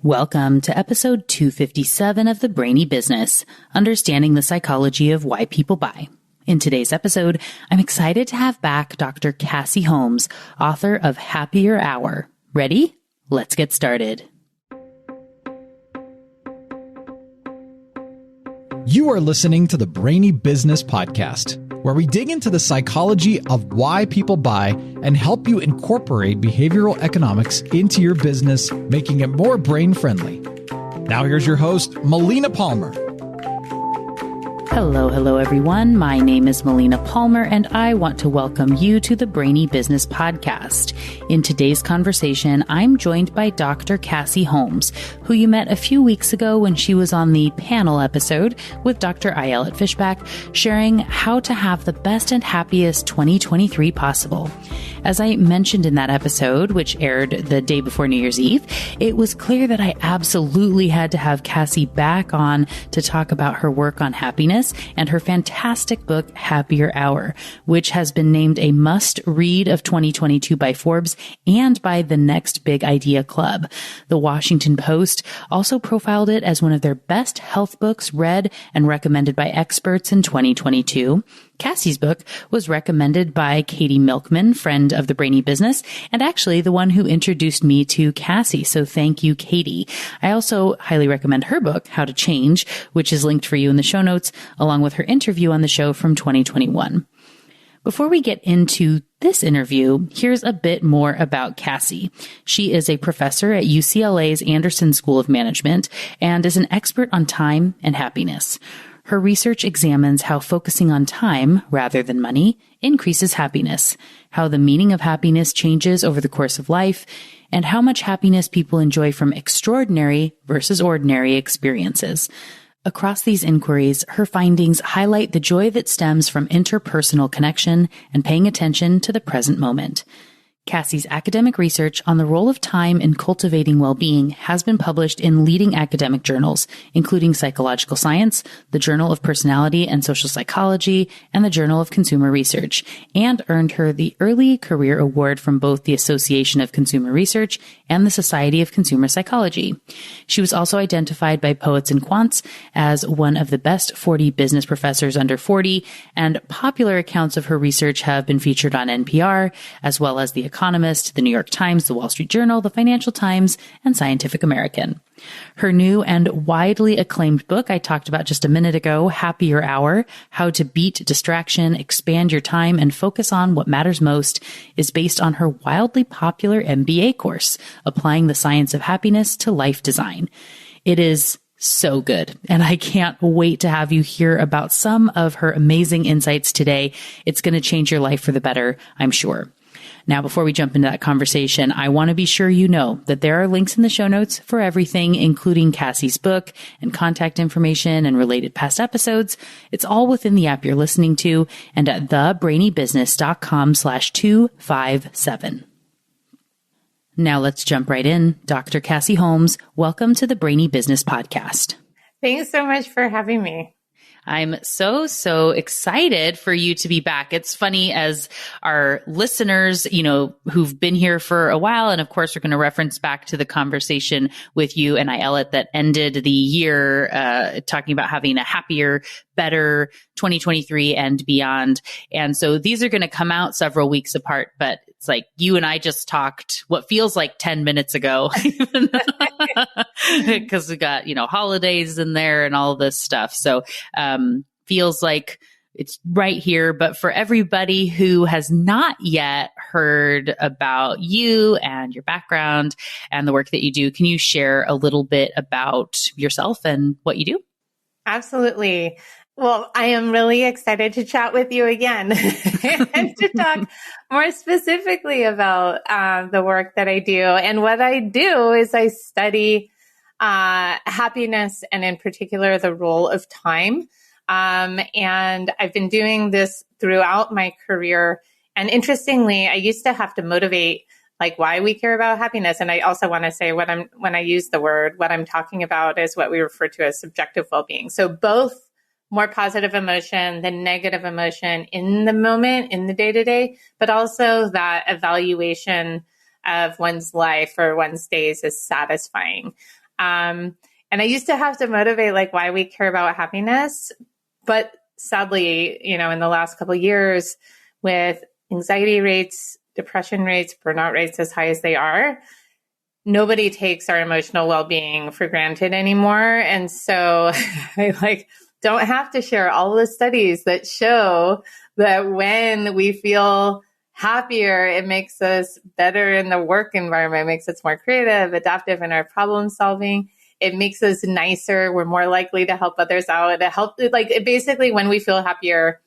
Welcome to episode 257 of the Brainy Business, Understanding the Psychology of Why People Buy. In today's episode, I'm excited to have back Dr. Cassie Holmes, author of Happier Hour. Ready? Let's get started. You are listening to the Brainy Business Podcast, where we dig into the psychology of why people buy and help you incorporate behavioral economics into your business, making it more brain-friendly. Now here's your host, Melina Palmer. Hello, everyone. My name is Melina Palmer, and I want to welcome you to the Brainy Business Podcast. In today's conversation, I'm joined by Dr. Cassie Holmes, who you met a few weeks ago when she was on the panel episode with Dr. Ayelet Fishback, sharing how to have the best and happiest 2023 possible. As I mentioned in that episode, which aired the day before New Year's Eve, it was clear that I absolutely had to have Cassie back on to talk about her work on happiness and her fantastic book, Happier Hour, which has been named a must-read of 2022 by Forbes and by the Next Big Idea Club. The Washington Post also profiled it as one of their best health books read and recommended by experts in 2022. Cassie's book was recommended by Katie Milkman, friend of the Brainy Business, and actually the one who introduced me to Cassie. So thank you, Katie. I also highly recommend her book, How to Change, which is linked for you in the show notes, along with her interview on the show from 2021. Before we get into this interview, here's a bit more about Cassie. She is a professor at UCLA's Anderson School of Management and is an expert on time and happiness. Her research examines how focusing on time, rather than money, increases happiness, how the meaning of happiness changes over the course of life, and how much happiness people enjoy from extraordinary versus ordinary experiences. Across these inquiries, her findings highlight the joy that stems from interpersonal connection and paying attention to the present moment. Cassie's academic research on the role of time in cultivating well-being has been published in leading academic journals, including Psychological Science, the Journal of Personality and Social Psychology, and the Journal of Consumer Research, and earned her the Early Career Award from both the Association of Consumer Research and the Society of Consumer Psychology. She was also identified by Poets Quants as one of the best 40 business professors under 40, and popular accounts of her research have been featured on NPR, as well as the Economist, the New York Times, the Wall Street Journal, the Financial Times, and Scientific American. Her new and widely acclaimed book I talked about just a minute ago, Happier Hour, How to Beat Distraction, Expand Your Time, and Focus on What Matters Most, is based on her wildly popular MBA course, Applying the Science of Happiness to Life Design. It is so good, and I can't wait to have you hear about some of her amazing insights today. It's going to change your life for the better, I'm sure. Now, before we jump into that conversation, I want to be sure you know that there are links in the show notes for everything, including Cassie's book and contact information and related past episodes. It's all within the app you're listening to and at thebrainybusiness.com/257. Now let's jump right in. Dr. Cassie Holmes, welcome to the Brainy Business Podcast. Thanks so much for having me. I'm so excited for you to be back. It's funny, as our listeners, who've been here for a while, and of course, we're going to reference back to the conversation with you and Ayelet that ended the year, talking about having a happier, better 2023 and beyond. And so these are going to come out several weeks apart, but it's like you and I just talked what feels like 10 minutes ago, because we got, holidays in there and all this stuff. So, feels like it's right here. But for everybody who has not yet heard about you and your background and the work that you do, can you share a little bit about yourself and what you do? Absolutely. Well, I am really excited to chat with you again and to talk more specifically about the work that I do. And what I do is I study happiness, and in particular, the role of time. And I've been doing this throughout my career. And interestingly, I used to have to motivate like why we care about happiness. And I also want to say when I use the word, what I'm talking about is what we refer to as subjective well-being. So both more positive emotion than negative emotion in the moment, in the day-to-day, but also that evaluation of one's life or one's days is satisfying. And I used to have to motivate like why we care about happiness. But sadly, in the last couple of years with anxiety rates, depression rates, burnout rates as high as they are, nobody takes our emotional well-being for granted anymore. And so I don't have to share all the studies that show that when we feel happier, it makes us better in the work environment, it makes us more creative, adaptive in our problem solving. It makes us nicer. We're more likely to help others out. Basically, when we feel happier,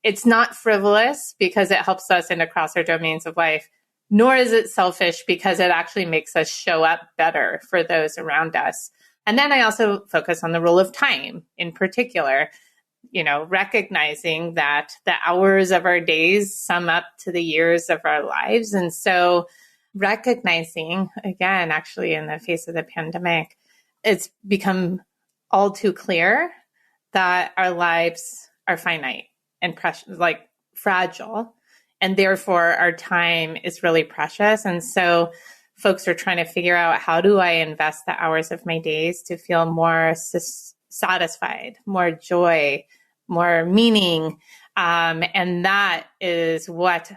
it's not frivolous because it helps us in across our domains of life, nor is it selfish because it actually makes us show up better for those around us. And then I also focus on the role of time in particular, recognizing that the hours of our days sum up to the years of our lives. And so recognizing, again, actually in the face of the pandemic, it's become all too clear that our lives are finite and precious, fragile. And therefore, our time is really precious. And so folks are trying to figure out, how do I invest the hours of my days to feel more satisfied, more joy, more meaning? And that is what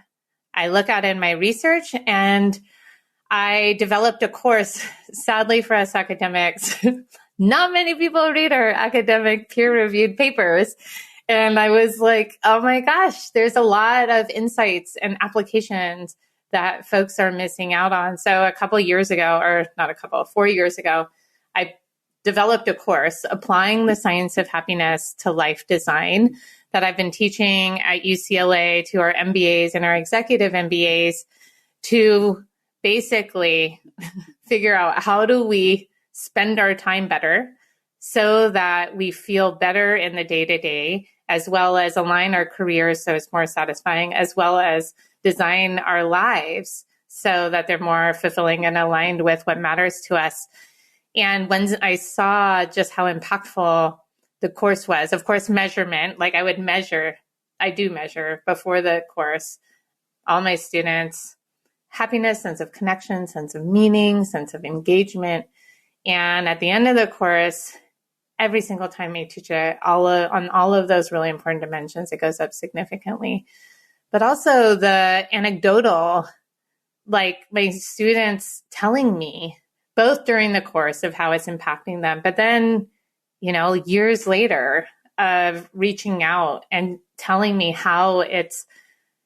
I look at in my research. And I developed a course, sadly for us academics. Not many people read our academic peer-reviewed papers. And I was like, oh my gosh, there's a lot of insights and applications that folks are missing out on. So 4 years ago, I developed a course, Applying the Science of Happiness to Life Design, that I've been teaching at UCLA to our MBAs and our executive MBAs to basically figure out, how do we spend our time better so that we feel better in the day-to-day, as well as align our careers so it's more satisfying, as well as design our lives so that they're more fulfilling and aligned with what matters to us. And when I saw just how impactful the course was, of course, measurement, I do measure before the course, all my students, happiness, sense of connection, sense of meaning, sense of engagement. And at the end of the course, every single time I teach it, on all of those really important dimensions, it goes up significantly. But also the anecdotal, my students telling me, both during the course of how it's impacting them, but then, years later of reaching out and telling me how it's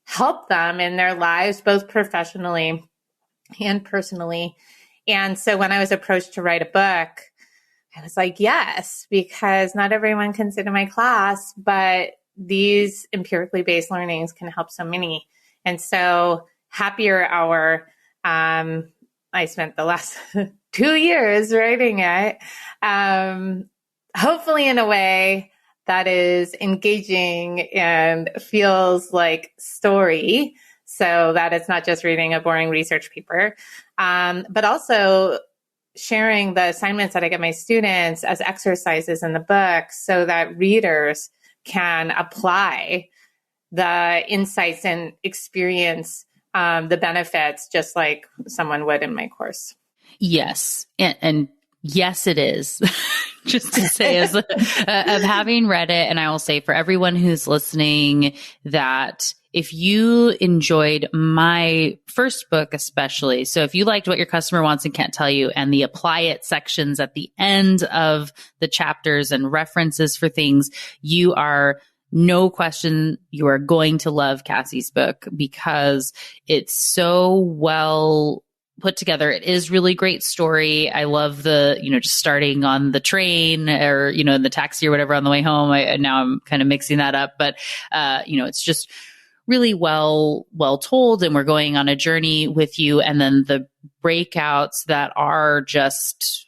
helped them in their lives, both professionally and personally. And so when I was approached to write a book, I was like, yes, because not everyone can sit in my class, but these empirically based learnings can help so many. And so Happier Hour, I spent the last 2 years writing it, hopefully in a way that is engaging and feels like story, so that it's not just reading a boring research paper, but also sharing the assignments that I get my students as exercises in the book so that readers can apply the insights and experience the benefits just like someone would in my course. Yes. And yes, it is. Just to say, of having read it, and I will say for everyone who's listening that if you enjoyed my first book, especially, so if you liked What Your Customer Wants and Can't Tell You and the apply it sections at the end of the chapters and references for things, you are no question, you are going to love Cassie's book because it's so well put together. It is really great story. I love the, just starting on the train or, in the taxi or whatever on the way home. Now I'm kind of mixing that up, but, it's just really well told, and we're going on a journey with you. And then the breakouts that are just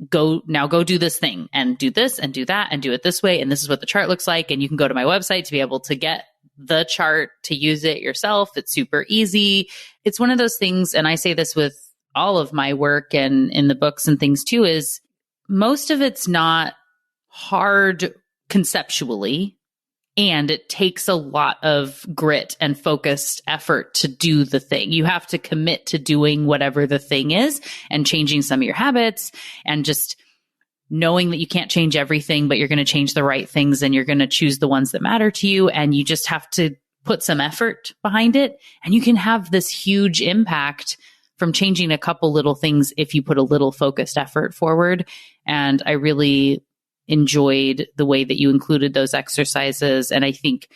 go do this thing and do this and do that and do it this way. And this is what the chart looks like. And you can go to my website to be able to get the chart to use it yourself. It's super easy. It's one of those things, and I say this with all of my work and in the books and things too, is most of it's not hard conceptually. And it takes a lot of grit and focused effort to do the thing. You have to commit to doing whatever the thing is and changing some of your habits and just knowing that you can't change everything, but you're going to change the right things and you're going to choose the ones that matter to you. And you just have to put some effort behind it. And you can have this huge impact from changing a couple little things if you put a little focused effort forward. And I really enjoyed the way that you included those exercises. And I think,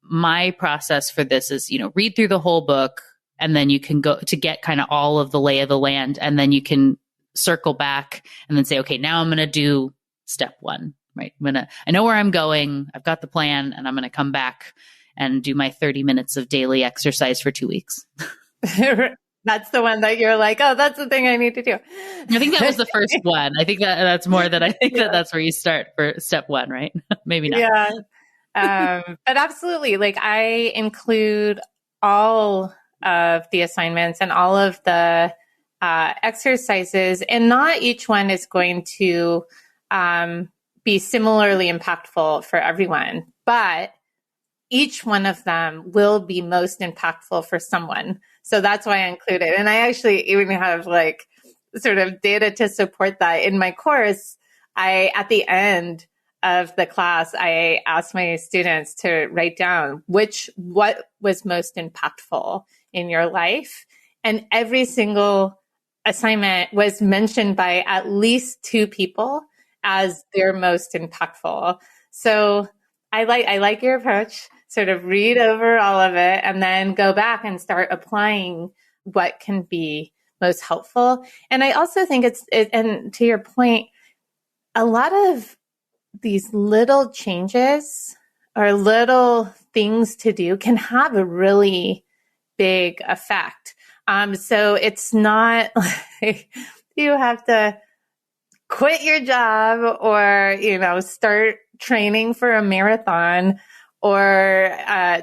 my process for this is, read through the whole book and then you can go to get kind of all of the lay of the land. And then you can circle back and then say, okay, now I'm going to do step one, right? I know where I'm going. I've got the plan and I'm going to come back and do my 30 minutes of daily exercise for 2 weeks. That's the one that you're like, oh, that's the thing I need to do. I think that was the first one. I think that's more that I think that's where you start for step one, right? Maybe not. Yeah. But absolutely. Like I include all of the assignments and all of the exercises, and not each one is going to be similarly impactful for everyone, but each one of them will be most impactful for someone. So that's why I include it. And I actually even have like sort of data to support that. In my course, at the end of the class, I asked my students to write down what was most impactful in your life. And every single assignment was mentioned by at least 2 people as their most impactful. So I like your approach. Sort of read over all of it and then go back and start applying what can be most helpful. And I also think and to your point, a lot of these little changes or little things to do can have a really big effect. So it's not like you have to quit your job or, start training for a marathon or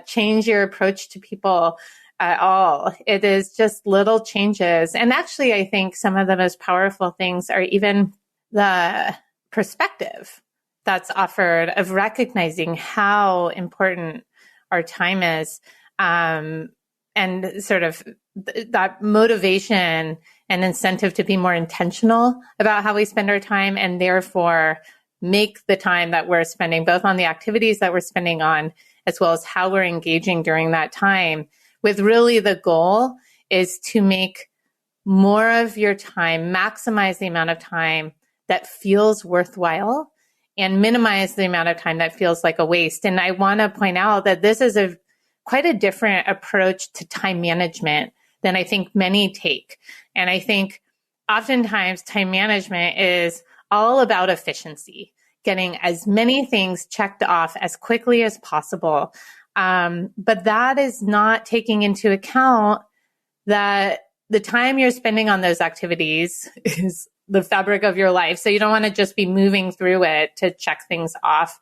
change your approach to people at all. It is just little changes. And actually, I think some of the most powerful things are even the perspective that's offered of recognizing how important our time is, and sort of that motivation and incentive to be more intentional about how we spend our time, and therefore make the time that we're spending both on the activities that we're spending on, as well as how we're engaging during that time, with really the goal is to make more of your time, maximize the amount of time that feels worthwhile and minimize the amount of time that feels like a waste. And I want to point out that this is quite a different approach to time management than I think many take. And I think oftentimes time management is all about efficiency, getting as many things checked off as quickly as possible. But that is not taking into account that the time you're spending on those activities is the fabric of your life. So you don't want to just be moving through it to check things off.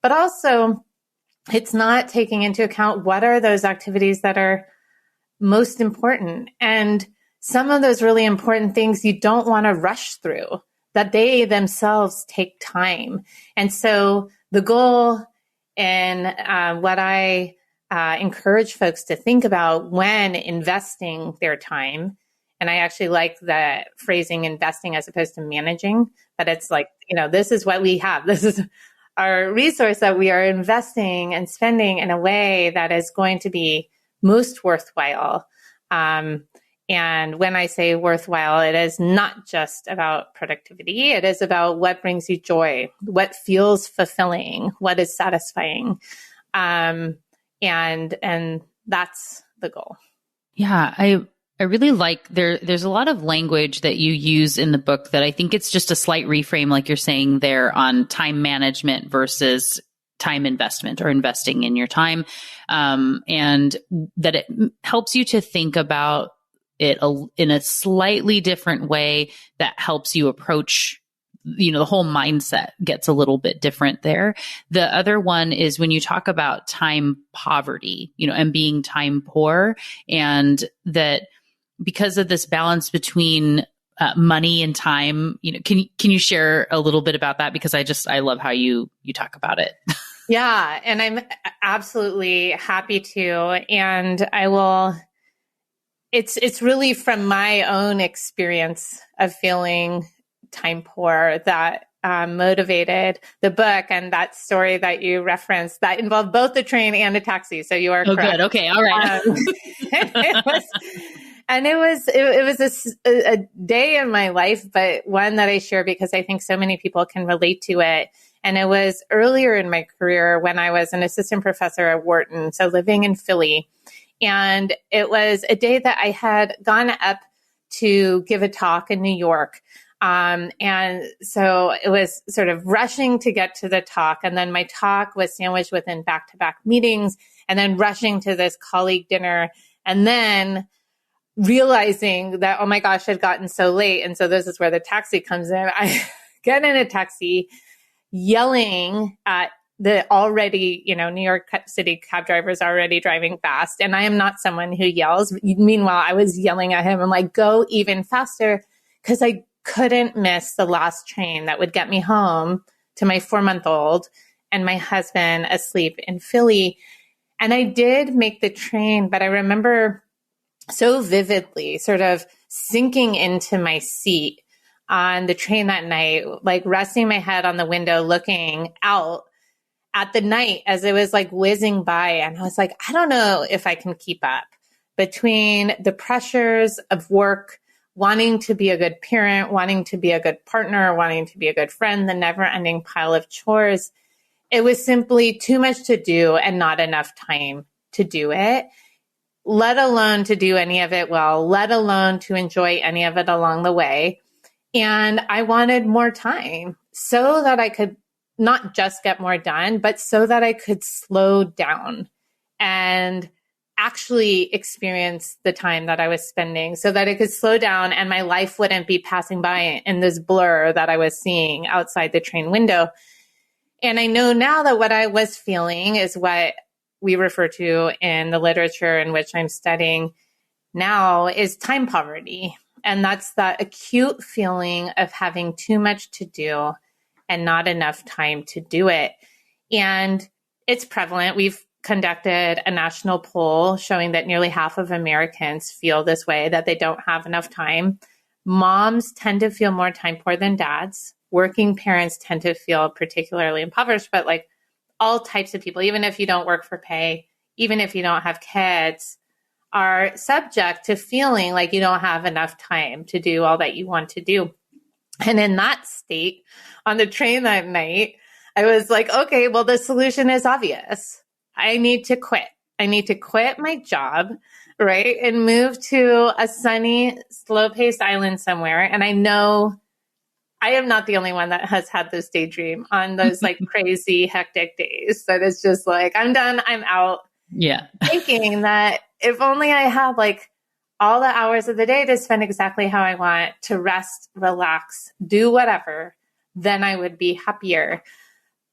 But also, it's not taking into account what are those activities that are most important. And some of those really important things you don't want to rush through, that they themselves take time. And so the goal and what I encourage folks to think about when investing their time, and I actually like the phrasing investing as opposed to managing, but it's like, this is what we have. This is our resource that we are investing and spending in a way that is going to be most worthwhile. And when I say worthwhile, it is not just about productivity. It is about what brings you joy, what feels fulfilling, what is satisfying. And that's the goal. Yeah, I really like there's a lot of language that you use in the book that I think it's just a slight reframe, like you're saying there, on time management versus time investment or investing in your time. And that it helps you to think about it in a slightly different way that helps you approach, the whole mindset gets a little bit different there. The other one is when you talk about time poverty, and being time poor, and that because of this balance between money and time, can you share a little bit about that? Because I love how you talk about it. Yeah. And I'm absolutely happy to. And it's really from my own experience of feeling time poor that motivated the book and that story that you referenced that involved both the train and a taxi. So you are correct. Good. Okay. All right. It was a day in my life, but one that I share because I think so many people can relate to it. And it was earlier in my career when I was an assistant professor at Wharton, so living in Philly. And it was a day that I had gone up to give a talk in New York. And so it was sort of rushing to get to the talk. And then my talk was sandwiched within back-to-back meetings and then rushing to this colleague dinner. And then realizing that, oh my gosh, I'd gotten so late. And so this is where the taxi comes in. I get in a taxi yelling at the already, New York City cab drivers already driving fast. And I am not someone who yells. Meanwhile, I was yelling at him. I'm like, go even faster, because I couldn't miss the last train that would get me home to my 4-month-old and my husband asleep in Philly. And I did make the train, but I remember so vividly sort of sinking into my seat on the train that night, like resting my head on the window, looking out at the night as it was like whizzing by. And I was like, I don't know if I can keep up between the pressures of work, wanting to be a good parent, wanting to be a good partner, wanting to be a good friend, the never ending pile of chores. It was simply too much to do and not enough time to do it, let alone to do any of it well, let alone to enjoy any of it along the way. And I wanted more time so that I could not just get more done, but so that I could slow down and actually experience the time that I was spending, so that I could slow down and my life wouldn't be passing by in this blur that I was seeing outside the train window. And I know now that what I was feeling is what we refer to in the literature in which I'm studying now is time poverty. And that's that acute feeling of having too much to do and not enough time to do it. And it's prevalent. We've conducted a national poll showing that nearly half of Americans feel this way, that they don't have enough time. Moms tend to feel more time poor than dads. Working parents tend to feel particularly impoverished, but like all types of people, even if you don't work for pay, even if you don't have kids, are subject to feeling like you don't have enough time to do all that you want to do. And in that state, on the train that night, I was like, okay, well, the solution is obvious. I need to quit. I need to quit my job, right? And move to a sunny, slow-paced island somewhere. And I know I am not the only one that has had this daydream on those like crazy, hectic days that it's just like, I'm done, I'm out. Yeah. Thinking that if only I had like all the hours of the day to spend exactly how I want, to rest, relax, do whatever, then I would be happier.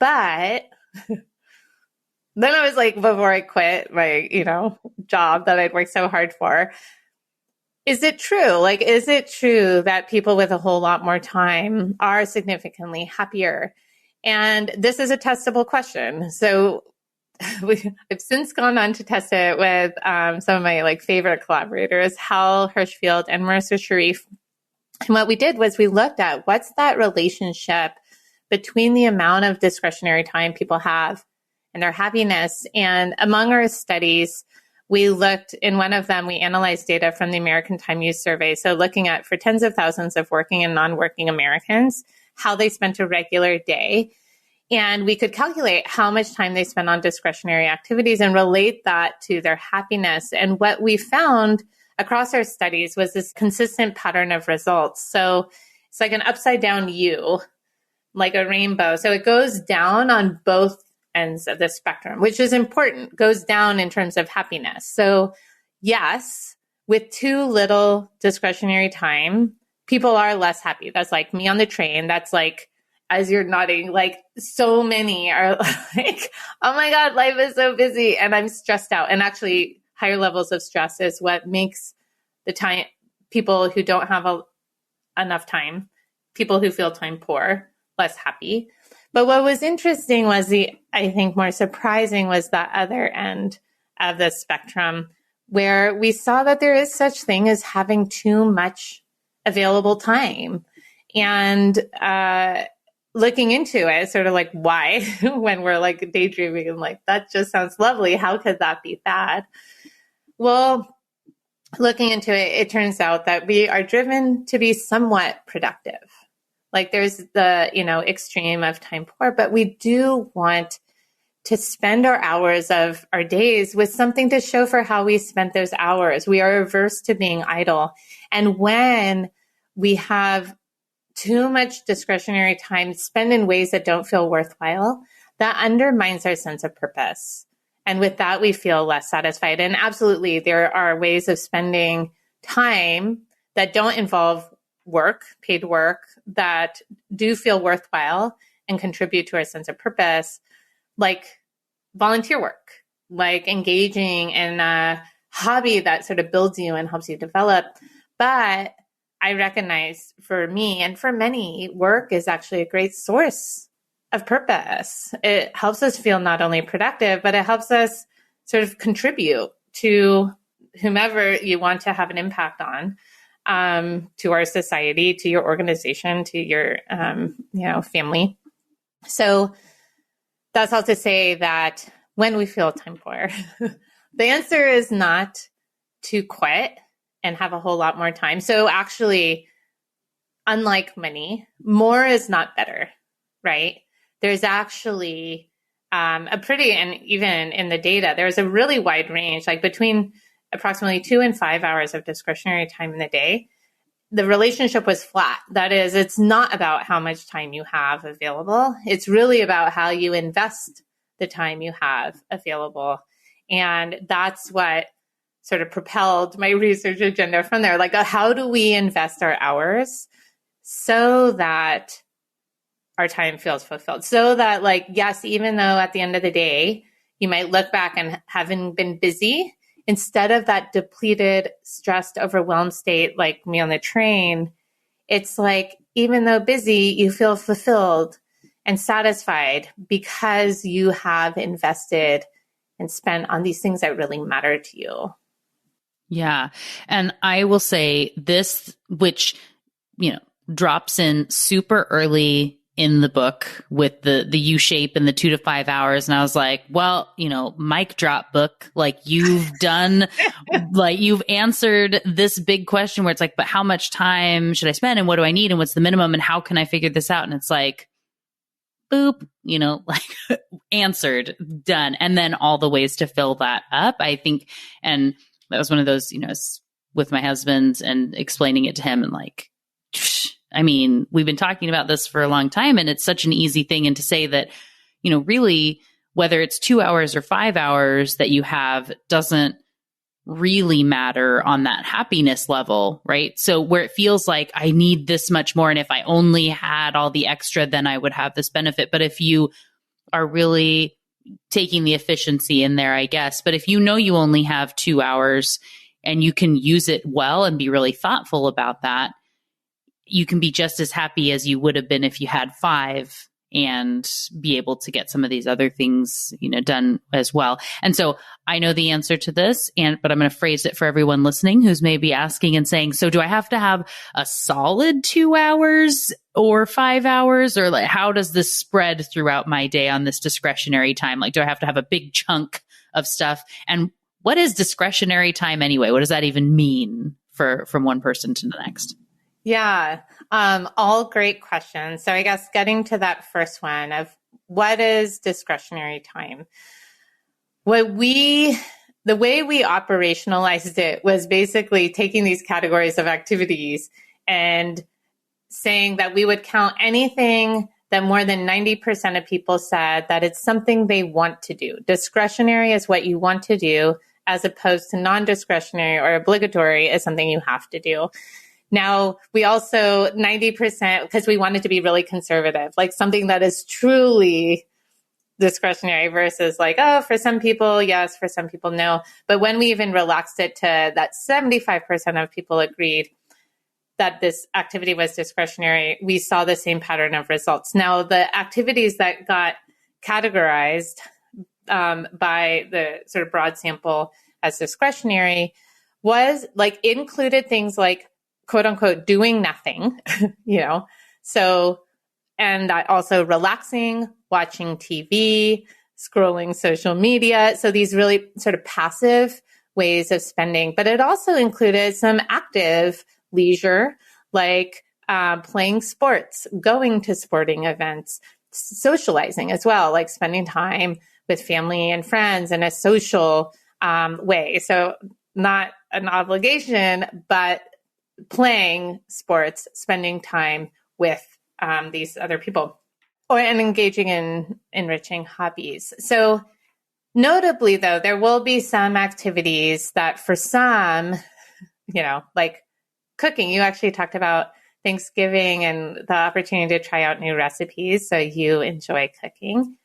But then I was like, before I quit my, job that I'd worked so hard for, is it true? Like, is it true that people with a whole lot more time are significantly happier? And this is a testable question. So I've since gone on to test it with some of my like favorite collaborators, Hal Hirschfield and Marissa Sharif. And what we did was we looked at what's that relationship between the amount of discretionary time people have and their happiness. And among our studies, we looked, in one of them, we analyzed data from the American Time Use Survey. So looking at, for tens of thousands of working and non-working Americans, how they spent a regular day. And we could calculate how much time they spend on discretionary activities and relate that to their happiness. And what we found across our studies was this consistent pattern of results. So it's like an upside down U, like a rainbow. So it goes down on both ends of the spectrum, which is important, goes down in terms of happiness. So yes, with too little discretionary time, people are less happy. That's like me on the train. That's like, as you're nodding, like so many are like, oh my God, life is so busy and I'm stressed out. And actually higher levels of stress is what makes the time, people who don't have enough time, people who feel time poor, less happy. But what was interesting was I think more surprising was that other end of the spectrum where we saw that there is such thing as having too much available time. And looking into it, sort of like why, when we're like daydreaming and like, that just sounds lovely. How could that be bad? Well, looking into it, it turns out that we are driven to be somewhat productive. Like there's the, extreme of time poor, but we do want to spend our hours of our days with something to show for how we spent those hours. We are averse to being idle. And when we have too much discretionary time spent in ways that don't feel worthwhile, that undermines our sense of purpose. And with that, we feel less satisfied. And absolutely, there are ways of spending time that don't involve work, paid work, that do feel worthwhile and contribute to our sense of purpose, like volunteer work, like engaging in a hobby that sort of builds you and helps you develop. But I recognize for me and for many, work is actually a great source of purpose. It helps us feel not only productive, but it helps us sort of contribute to whomever you want to have an impact on, to our society, to your organization, to your, family. So that's all to say that when we feel time poor, the answer is not to quit and have a whole lot more time. So actually, unlike money, more is not better, right? There's actually and even in the data, there's a really wide range, like between approximately 2 and 5 hours of discretionary time in the day. The relationship was flat. That is, it's not about how much time you have available. It's really about how you invest the time you have available. And that's what sort of propelled my research agenda from there. Like, how do we invest our hours so that our time feels fulfilled? So that, like, yes, even though at the end of the day, you might look back and having been busy, instead of that depleted, stressed, overwhelmed state like me on the train, it's like, even though busy, you feel fulfilled and satisfied because you have invested and spent on these things that really matter to you. Yeah. And I will say this, which, drops in super early in the book with the U shape and the 2 to 5 hours. And I was like, well, mic drop book, like you've done, like you've answered this big question where it's like, but how much time should I spend and what do I need and what's the minimum and how can I figure this out? And it's like, boop, like answered, done. And then all the ways to fill that up, I think. And that was one of those, with my husband and explaining it to him and like, I mean, we've been talking about this for a long time and it's such an easy thing. And to say that, really, whether it's 2 hours or 5 hours that you have doesn't really matter on that happiness level, right? So where it feels like I need this much more. And if I only had all the extra, then I would have this benefit. But if you are really taking the efficiency in there, I guess. But if you only have 2 hours and you can use it well and be really thoughtful about that, you can be just as happy as you would have been if you had 5 and be able to get some of these other things, done as well. And so I know the answer to this, but I'm going to phrase it for everyone listening who's maybe asking and saying, so do I have to have a solid 2 hours or 5 hours? Or like, how does this spread throughout my day on this discretionary time? Like, do I have to have a big chunk of stuff? And what is discretionary time anyway? What does that even mean from one person to the next? Yeah, all great questions. So I guess getting to that first one of what is discretionary time? The way we operationalized it was basically taking these categories of activities and saying that we would count anything that more than 90% of people said that it's something they want to do. Discretionary is what you want to do, as opposed to non-discretionary or obligatory is something you have to do. Now, we also 90%, because we wanted to be really conservative, like something that is truly discretionary versus like, oh, for some people, yes, for some people, no. But when we even relaxed it to that 75% of people agreed, that this activity was discretionary, we saw the same pattern of results. Now, the activities that got categorized by the sort of broad sample as discretionary was like included things like quote unquote doing nothing, and also relaxing, watching TV, scrolling social media. So these really sort of passive ways of spending, but it also included some active leisure, like playing sports, going to sporting events, socializing as well, like spending time with family and friends in a social way. So not an obligation, but playing sports, spending time with these other people, and engaging in enriching hobbies. So notably, though, there will be some activities that for some, like cooking. You actually talked about Thanksgiving and the opportunity to try out new recipes. So you enjoy cooking.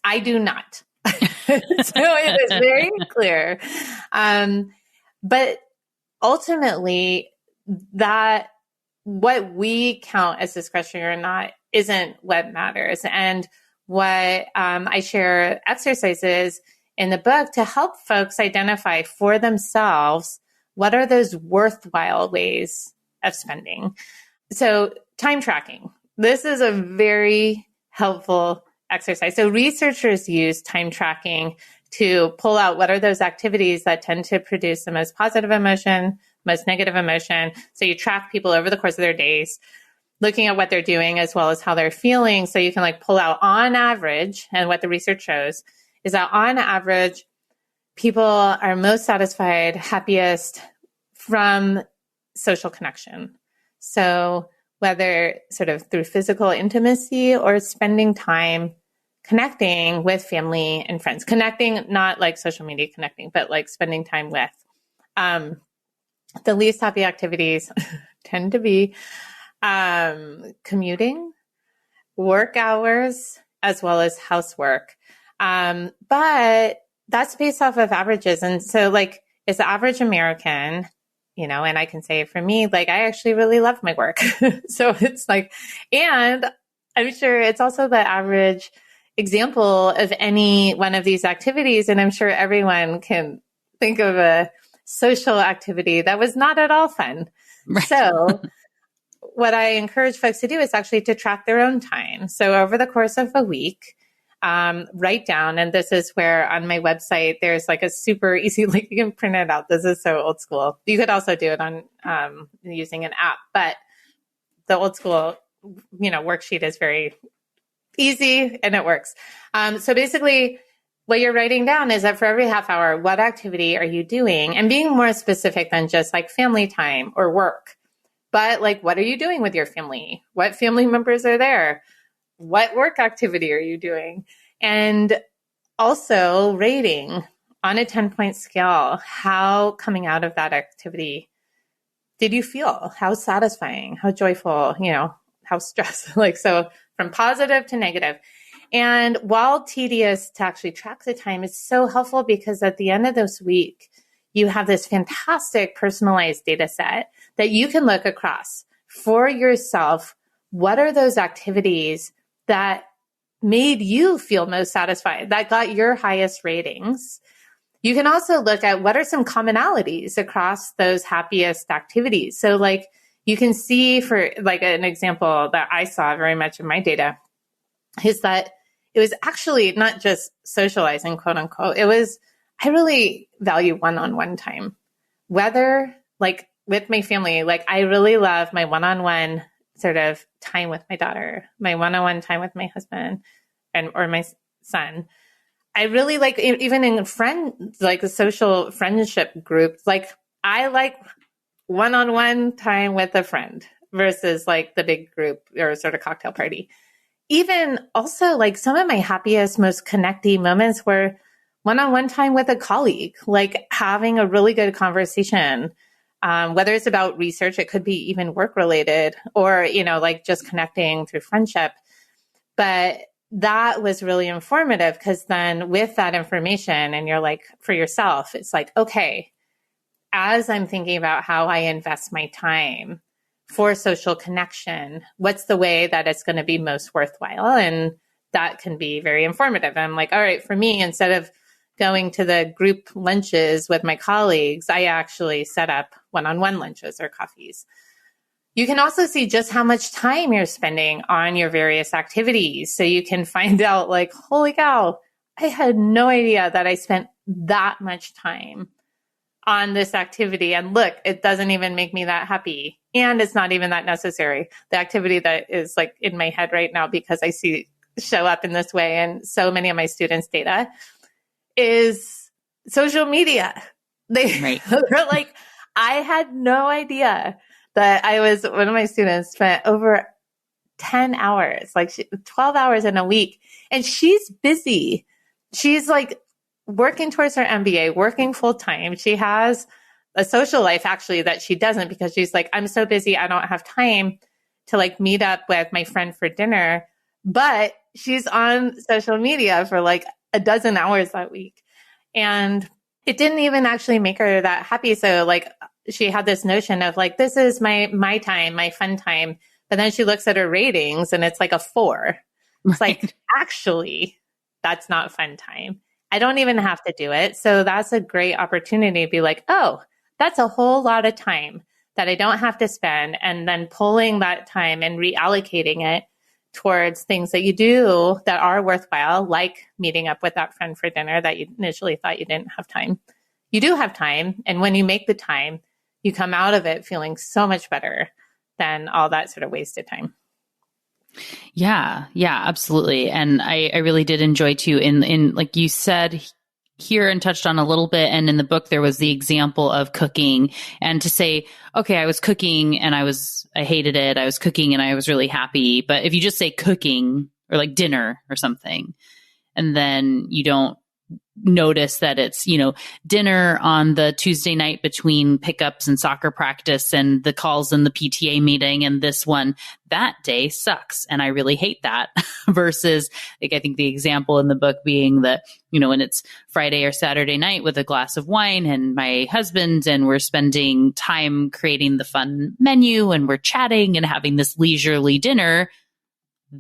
I do not. So it is very clear. But ultimately, that what we count as discretionary or not isn't what matters. And what I share exercises in the book to help folks identify for themselves what are those worthwhile ways of spending. So time tracking. This is a very helpful exercise. So researchers use time tracking to pull out what are those activities that tend to produce the most positive emotion, most negative emotion. So you track people over the course of their days, looking at what they're doing as well as how they're feeling. So you can like pull out on average, and what the research shows is that on average, people are most satisfied, happiest from social connection. So whether sort of through physical intimacy or spending time connecting with family and friends, connecting, not like social media connecting, but like spending time with. The least happy activities tend to be commuting, work hours, as well as housework. But that's based off of averages. And so like, it's the average American, and I can say for me, like, I actually really love my work. So it's like, and I'm sure it's also the average example of any one of these activities. And I'm sure everyone can think of a social activity that was not at all fun. Right. So what I encourage folks to do is actually to track their own time. So over the course of a week, write down, and this is where on my website, there's like a super easy, like you can print it out. This is so old school. You could also do it on using an app, but the old school, worksheet is very easy and it works. So basically what you're writing down is that for every half hour, what activity are you doing? And being more specific than just like family time or work, but like, what are you doing with your family? What family members are there? What work activity are you doing? And also rating on a 10-point scale, how coming out of that activity did you feel? How satisfying, how joyful, how stressed, like, so from positive to negative. And while tedious to actually track the time, it's so helpful because at the end of this week, you have this fantastic personalized data set that you can look across for yourself. What are those activities that made you feel most satisfied, that got your highest ratings? You can also look at what are some commonalities across those happiest activities. So like you can see, for like an example that I saw very much in my data, is that it was actually not just socializing, quote unquote. It was, I really value one-on-one time, whether like with my family, like I really love my one-on-one sort of time with my daughter, my one-on-one time with my husband or my son. I really like, even in friends, like the social friendship groups, like I like one-on-one time with a friend versus like the big group or sort of cocktail party. Even also like some of my happiest, most connecting moments were one-on-one time with a colleague, like having a really good conversation. Whether it's about research, it could be even work related, or, like just connecting through friendship. But that was really informative because then with that information, and you're like, for yourself, it's like, okay, as I'm thinking about how I invest my time, for social connection, what's the way that it's going to be most worthwhile? And that can be very informative. And I'm like, all right, for me, instead of going to the group lunches with my colleagues, I actually set up one-on-one lunches or coffees. You can also see just how much time you're spending on your various activities. So you can find out like, holy cow, I had no idea that I spent that much time on this activity. And look, it doesn't even make me that happy. And it's not even that necessary. The activity that is like in my head right now, because I see show up in this way and so many of my students' data, is social media. They're like, I had no idea that one of my students spent over 10 hours, 12 hours in a week. And she's busy. She's like working towards her MBA, working full time. She has a social life actually that she doesn't, because she's like, I'm so busy. I don't have time to like meet up with my friend for dinner, but she's on social media for like a dozen hours that week. And it didn't even actually make her that happy. So like she had this notion of like, this is my time, my fun time. But then she looks at her ratings and it's like a 4. It's like, actually, that's not fun time. I don't even have to do it. So that's a great opportunity to be like, oh, that's a whole lot of time that I don't have to spend. And then pulling that time and reallocating it towards things that you do that are worthwhile, like meeting up with that friend for dinner that you initially thought you didn't have time. You do have time. And when you make the time, you come out of it feeling so much better than all that sort of wasted time. Yeah, absolutely. And I really did enjoy too, in like you said here and touched on a little bit. And in the book, there was the example of cooking, and to say, okay, I was cooking and I hated it. I was cooking and I was really happy. But if you just say cooking or like dinner or something, and then you don't notice that it's, dinner on the Tuesday night between pickups and soccer practice and the calls and the PTA meeting, and this one, that day sucks. And I really hate that versus like, I think the example in the book being that, when it's Friday or Saturday night with a glass of wine and my husband, and we're spending time creating the fun menu and we're chatting and having this leisurely dinner,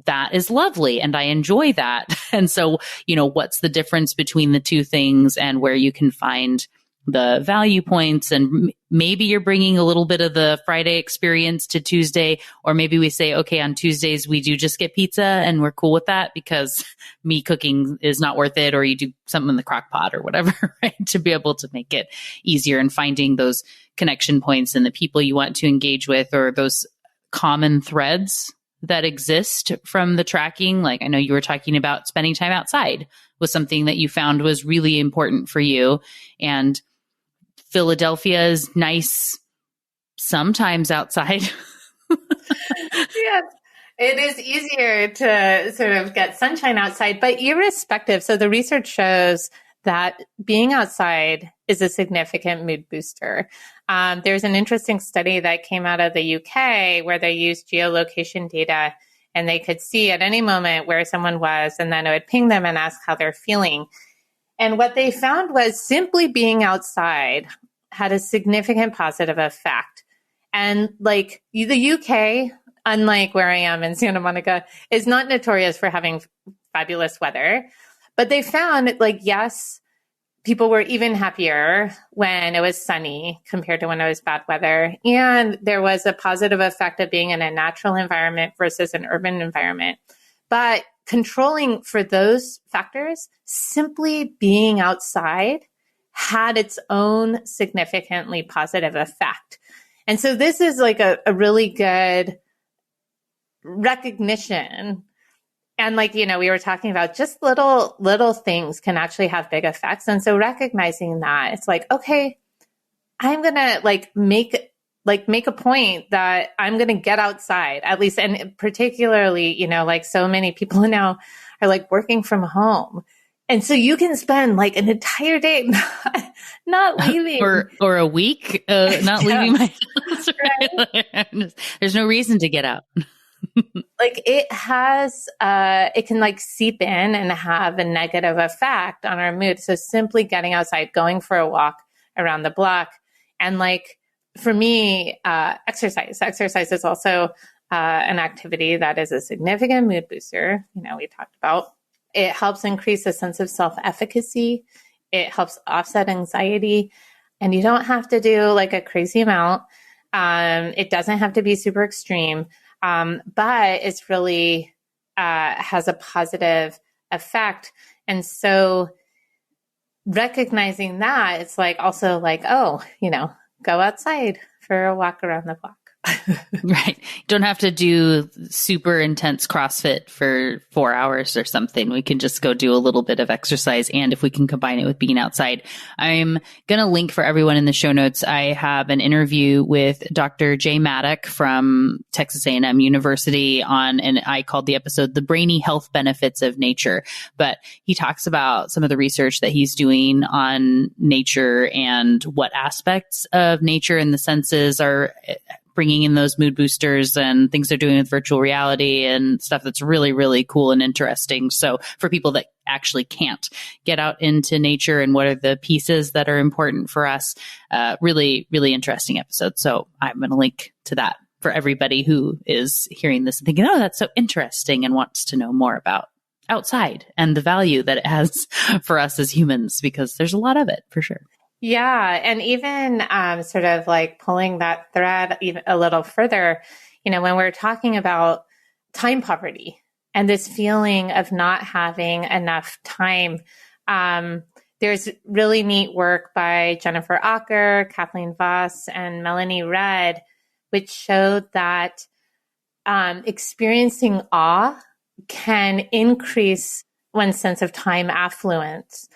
that is lovely. And I enjoy that. And so, what's the difference between the two things and where you can find the value points? And maybe you're bringing a little bit of the Friday experience to Tuesday, or maybe we say, okay, on Tuesdays, we do just get pizza and we're cool with that because me cooking is not worth it, or you do something in the crock pot or whatever, right? To be able to make it easier, and finding those connection points and the people you want to engage with, or those common threads that exist from the tracking. Like I know you were talking about spending time outside was something that you found was really important for you. And Philadelphia is nice sometimes outside. Yes, it is easier to sort of get sunshine outside, but irrespective. So the research shows that being outside is a significant mood booster. There's an interesting study that came out of the UK where they used geolocation data, and they could see at any moment where someone was, and then it would ping them and ask how they're feeling. And what they found was simply being outside had a significant positive effect. And like the UK, unlike where I am in Santa Monica, is not notorious for having fabulous weather. But they found like, yes, people were even happier when it was sunny compared to when it was bad weather. And there was a positive effect of being in a natural environment versus an urban environment. But controlling for those factors, simply being outside had its own significantly positive effect. And so this is like a really good recognition. And like, we were talking about just little things can actually have big effects. And so recognizing that, it's like, okay, I'm going to make a point that I'm going to get outside at least. And particularly, like so many people now are like working from home. And so you can spend like an entire day not leaving. or a week not leaving my house. Right? There's no reason to get out. Like it can like seep in and have a negative effect on our mood. So simply getting outside, going for a walk around the block, and like for me, exercise. Exercise is also an activity that is a significant mood booster. We talked about it helps increase a sense of self-efficacy. It helps offset anxiety, and you don't have to do like a crazy amount. It doesn't have to be super extreme, but it's really has a positive effect. And so recognizing that, it's like also like, oh, go outside for a walk around the block. Right. Don't have to do super intense CrossFit for 4 hours or something. We can just go do a little bit of exercise. And if we can combine it with being outside, I'm going to link for everyone in the show notes. I have an interview with Dr. Jay Maddock from Texas A&M University and I called the episode The Brainy Health Benefits of Nature. But he talks about some of the research that he's doing on nature and what aspects of nature and the senses are bringing in those mood boosters and things they're doing with virtual reality and stuff that's really, really cool and interesting. So for people that actually can't get out into nature and what are the pieces that are important for us, really, really interesting episode. So I'm going to link to that for everybody who is hearing this and thinking, oh, that's so interesting and wants to know more about outside and the value that it has for us as humans, because there's a lot of it for sure. Yeah. And even sort of like pulling that thread even a little further, when we're talking about time poverty and this feeling of not having enough time, there's really neat work by Jennifer Acker, Kathleen Voss, and Melanie Red, which showed that experiencing awe can increase one's sense of time affluence.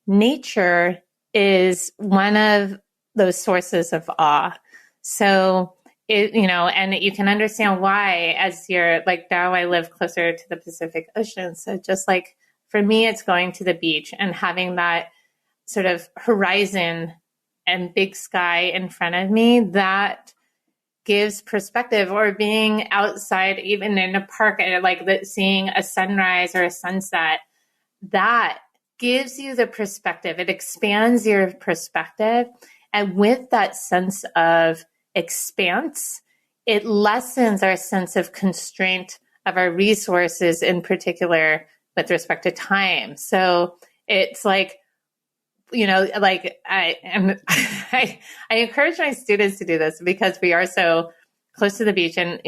Nature is one of those sources of awe. So, and you can understand why as you're like, now I live closer to the Pacific Ocean. So just like for me, it's going to the beach and having that sort of horizon and big sky in front of me that gives perspective, or being outside, even in a park, and like seeing a sunrise or a sunset, that gives you the perspective. It expands your perspective. And with that sense of expanse, it lessens our sense of constraint of our resources, in particular with respect to time. So it's like, I encourage my students to do this because we are so close to the beach, and,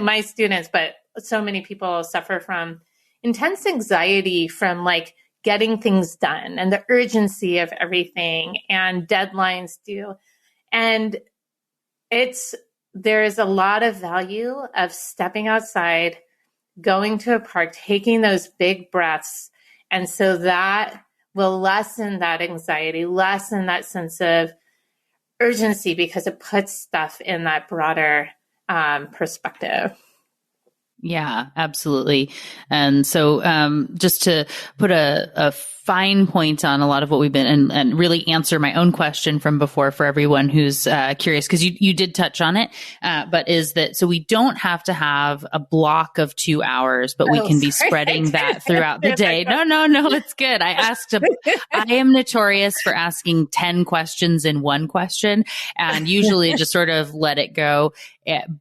my students, but so many people suffer from intense anxiety from like getting things done and the urgency of everything and deadlines due. And there is a lot of value of stepping outside, going to a park, taking those big breaths. And so that will lessen that anxiety, lessen that sense of urgency, because it puts stuff in that broader perspective. Yeah, absolutely. And so just to put a fine point on a lot of what we've been and really answer my own question from before for everyone who's curious, because you did touch on it, but is that so we don't have to have a block of 2 hours, but we can be spreading that throughout the day. No, it's good. I am notorious for asking 10 questions in one question and usually just sort of let it go.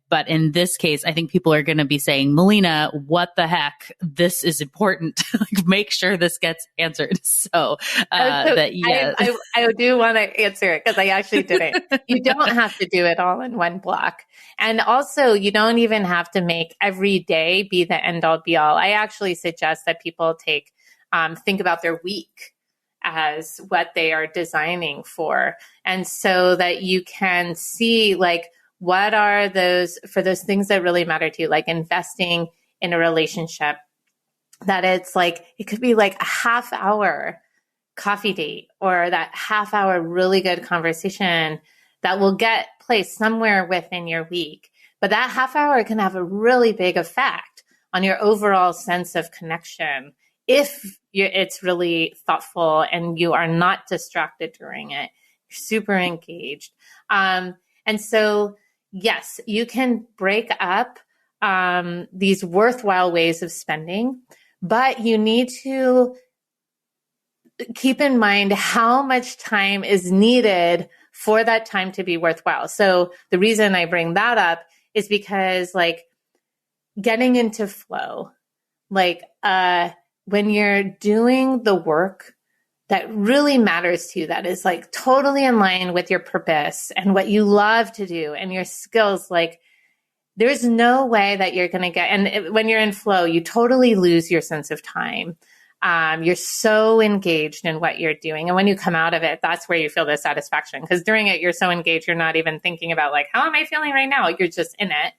But in this case, I think people are going to be saying, Melina, what the heck? This is important. Like, make sure this gets answered. So, I do want to answer it because I actually didn't. You don't have to do it all in one block. And also, you don't even have to make every day be the end all be all. I actually suggest that people think about their week as what they are designing for. And so that you can see like, what are those things that really matter to you, like investing in a relationship, that it's like, it could be like a half-hour coffee date or that half-hour really good conversation that will get placed somewhere within your week. But that half hour can have a really big effect on your overall sense of connection if it's really thoughtful and you are not distracted during it. You're super engaged. And so yes, you can break up these worthwhile ways of spending, but you need to keep in mind how much time is needed for that time to be worthwhile. So the reason I bring that up is because like getting into flow, like when you're doing the work that really matters to you, that is like totally in line with your purpose and what you love to do and your skills, like there's no way that you're going to get, and when you're in flow, you totally lose your sense of time. You're so engaged in what you're doing. And when you come out of it, that's where you feel the satisfaction. Because during it, you're so engaged, you're not even thinking about like, how am I feeling right now? You're just in it.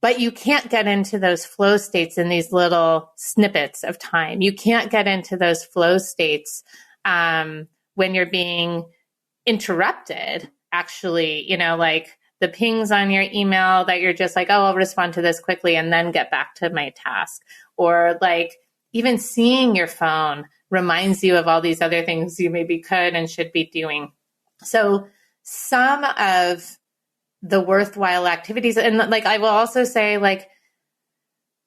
But you can't get into those flow states in these little snippets of time. You can't get into those flow states when you're being interrupted, actually, like the pings on your email that you're just like, oh, I'll respond to this quickly and then get back to my task. Or like even seeing your phone reminds you of all these other things you maybe could and should be doing. So some of the worthwhile activities, and like I will also say, like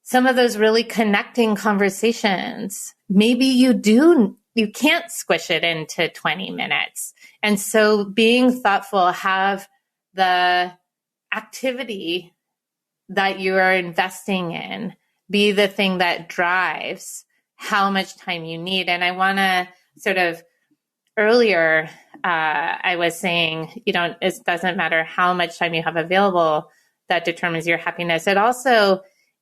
some of those really connecting conversations, maybe you can't squish it into 20 minutes. And so being thoughtful, have the activity that you are investing in be the thing that drives how much time you need. And I want to sort of earlier, I was saying, it doesn't matter how much time you have available that determines your happiness.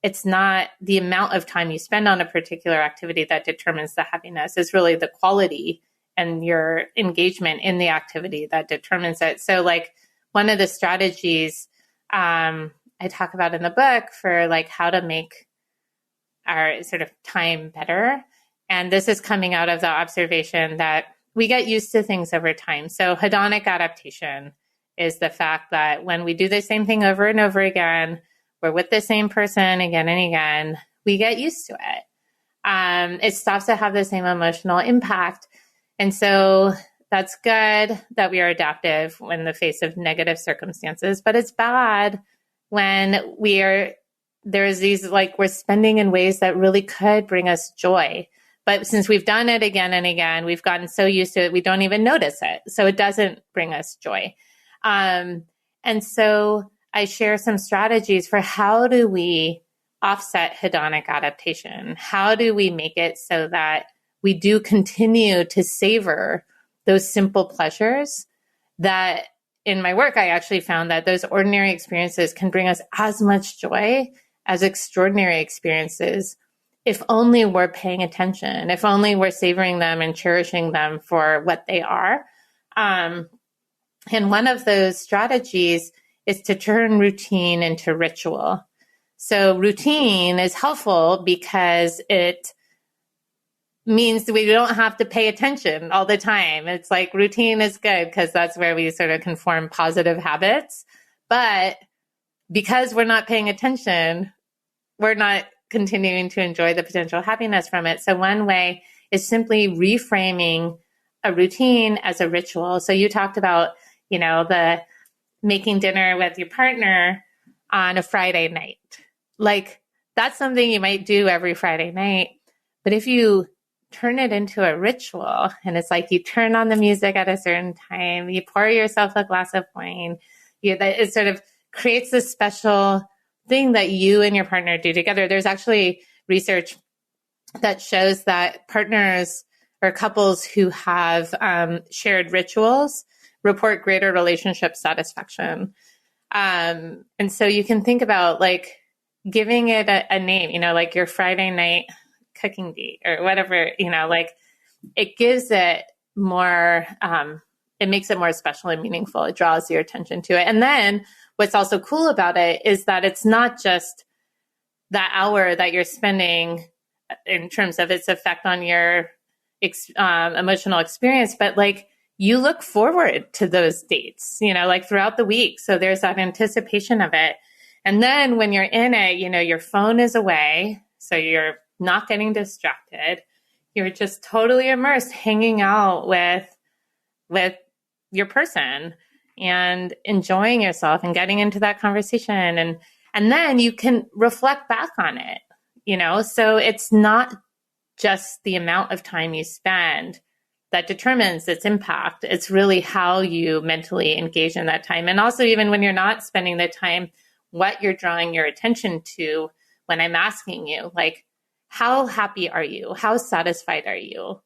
It's not the amount of time you spend on a particular activity that determines the happiness. It's really the quality and your engagement in the activity that determines it. So like one of the strategies I talk about in the book for like how to make our sort of time better. And this is coming out of the observation that we get used to things over time. So hedonic adaptation is the fact that when we do the same thing over and over again, we're with the same person again and again, we get used to it. It stops to have the same emotional impact. And so that's good that we are adaptive in the face of negative circumstances, but it's bad when there's these, like, we're spending in ways that really could bring us joy. But since we've done it again and again, we've gotten so used to it, we don't even notice it. So it doesn't bring us joy. And so I share some strategies for how do we offset hedonic adaptation? How do we make it so that we do continue to savor those simple pleasures that in my work, I actually found that those ordinary experiences can bring us as much joy as extraordinary experiences if only we're paying attention, if only we're savoring them and cherishing them for what they are. And one of those strategies is to turn routine into ritual. So routine is helpful because it means that we don't have to pay attention all the time. It's like routine is good because that's where we sort of can form positive habits. But because we're not paying attention, we're not continuing to enjoy the potential happiness from it. So one way is simply reframing a routine as a ritual. So you talked about, the making dinner with your partner on a Friday night. Like that's something you might do every Friday night. But if you turn it into a ritual and it's like you turn on the music at a certain time, you pour yourself a glass of wine, it sort of creates this special thing that you and your partner do together. There's actually research that shows that partners or couples who have shared rituals report greater relationship satisfaction. And so you can think about like giving it a name, like your Friday night cooking date or whatever, like it gives it more, it makes it more special and meaningful. It draws your attention to it. And then what's also cool about it is that it's not just that hour that you're spending in terms of its effect on your emotional experience, but like you look forward to those dates, like throughout the week. So there's that anticipation of it. And then when you're in it, your phone is away. So you're not getting distracted. You're just totally immersed, hanging out with your person and enjoying yourself and getting into that conversation. And then you can reflect back on it, so it's not just the amount of time you spend, that determines its impact. It's really how you mentally engage in that time. And also, even when you're not spending the time, what you're drawing your attention to when I'm asking you, like, how happy are you? How satisfied are you?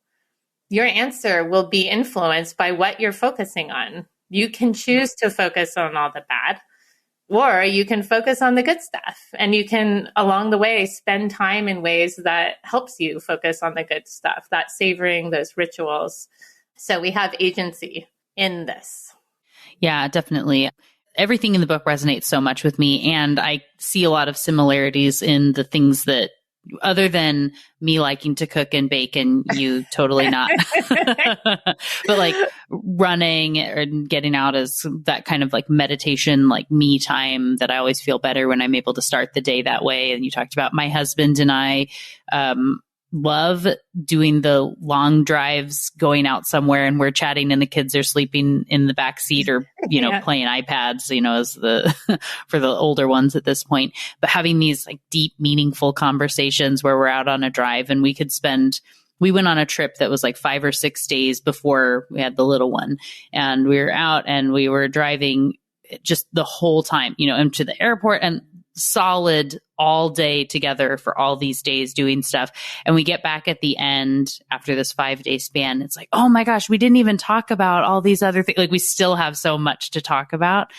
Your answer will be influenced by what you're focusing on. You can choose to focus on all the bad, or you can focus on the good stuff. And you can, along the way, spend time in ways that helps you focus on the good stuff, that savoring, those rituals. So we have agency in this. Yeah, definitely. Everything in the book resonates so much with me. And I see a lot of similarities in the things that, other than me liking to cook and bake and you totally not, but like running and getting out is that kind of like meditation, like me time that I always feel better when I'm able to start the day that way. And you talked about my husband and I, love doing the long drives, going out somewhere and we're chatting and the kids are sleeping in the back seat or, playing iPads, as for the older ones at this point, but having these like deep, meaningful conversations where we're out on a drive and we went on a trip that was like 5 or 6 days before we had the little one, and we were out and we were driving just the whole time, into the airport and solid all day together for all these days doing stuff. And we get back at the end after this 5-day span. It's like, oh my gosh, we didn't even talk about all these other things. Like we still have so much to talk about.